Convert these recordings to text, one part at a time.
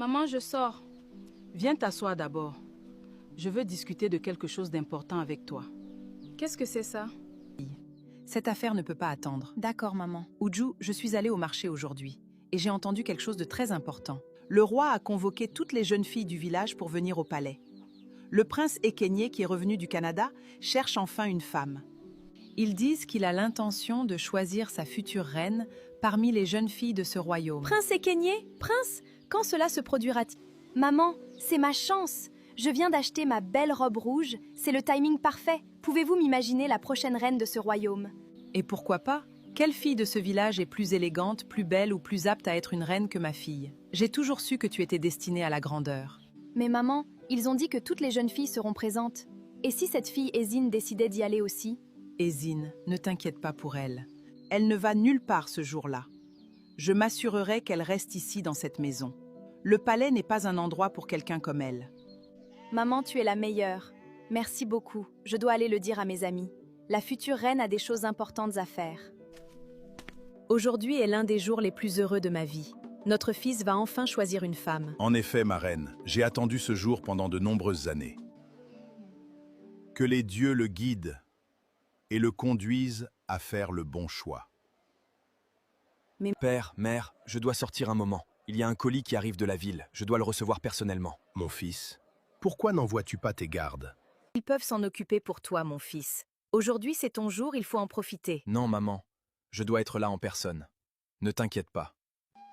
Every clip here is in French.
Maman, je sors. Viens t'asseoir d'abord. Je veux discuter de quelque chose d'important avec toi. Qu'est-ce que c'est ça? Cette affaire ne peut pas attendre. D'accord, maman. Uju, je suis allée au marché aujourd'hui et j'ai entendu quelque chose de très important. Le roi a convoqué toutes les jeunes filles du village pour venir au palais. Le prince Ekenye, qui est revenu du Canada, cherche enfin une femme. Ils disent qu'il a l'intention de choisir sa future reine parmi les jeunes filles de ce royaume. Prince Ekenye, prince, quand cela se produira-t-il? Maman, c'est ma chance. Je viens d'acheter ma belle robe rouge, c'est le timing parfait. Pouvez-vous m'imaginer la prochaine reine de ce royaume? Et pourquoi pas? Quelle fille de ce village est plus élégante, plus belle ou plus apte à être une reine que ma fille? J'ai toujours su que tu étais destinée à la grandeur. Mais maman, ils ont dit que toutes les jeunes filles seront présentes. Et si cette fille Ezine décidait d'y aller aussi? Ezine, ne t'inquiète pas pour elle. Elle ne va nulle part ce jour-là. Je m'assurerai qu'elle reste ici dans cette maison. Le palais n'est pas un endroit pour quelqu'un comme elle. Maman, tu es la meilleure. Merci beaucoup. Je dois aller le dire à mes amis. La future reine a des choses importantes à faire. Aujourd'hui est l'un des jours les plus heureux de ma vie. Notre fils va enfin choisir une femme. En effet, ma reine, j'ai attendu ce jour pendant de nombreuses années. Que les dieux le guident et le conduisent à faire le bon choix. Père, mère, je dois sortir un moment. Il y a un colis qui arrive de la ville. Je dois le recevoir personnellement. Mon fils, pourquoi n'envoies-tu pas tes gardes? Ils peuvent s'en occuper pour toi, mon fils. Aujourd'hui, c'est ton jour, il faut en profiter. Non, maman. Je dois être là en personne. Ne t'inquiète pas.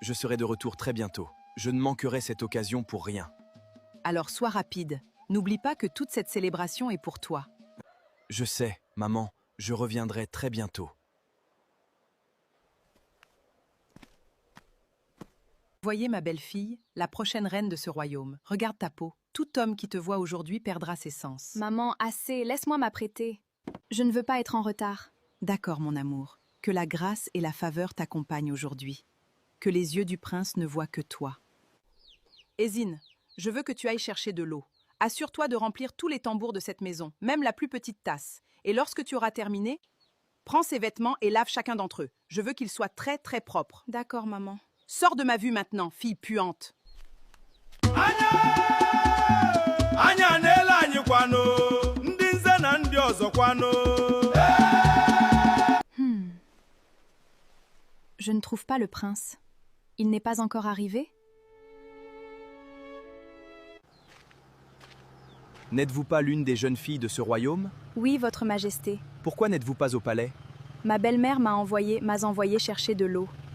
Je serai de retour très bientôt. Je ne manquerai cette occasion pour rien. Alors sois rapide. N'oublie pas que toute cette célébration est pour toi. Je sais, maman, je reviendrai très bientôt. Voyez ma belle-fille, la prochaine reine de ce royaume. Regarde ta peau. Tout homme qui te voit aujourd'hui perdra ses sens. Maman, assez, laisse-moi m'apprêter. Je ne veux pas être en retard. D'accord, mon amour. Que la grâce et la faveur t'accompagnent aujourd'hui. Que les yeux du prince ne voient que toi. Ezine, je veux que tu ailles chercher de l'eau. Assure-toi de remplir tous les tambours de cette maison, même la plus petite tasse. Et lorsque tu auras terminé, prends ces vêtements et lave chacun d'entre eux. Je veux qu'ils soient très très propres. D'accord, maman. Sors de ma vue maintenant, fille puante. Je ne trouve pas le prince. Il n'est pas encore arrivé? N'êtes-vous pas l'une des jeunes filles de ce royaume? Oui, votre majesté. Pourquoi n'êtes-vous pas au palais? Ma belle-mère m'a envoyé chercher de l'eau.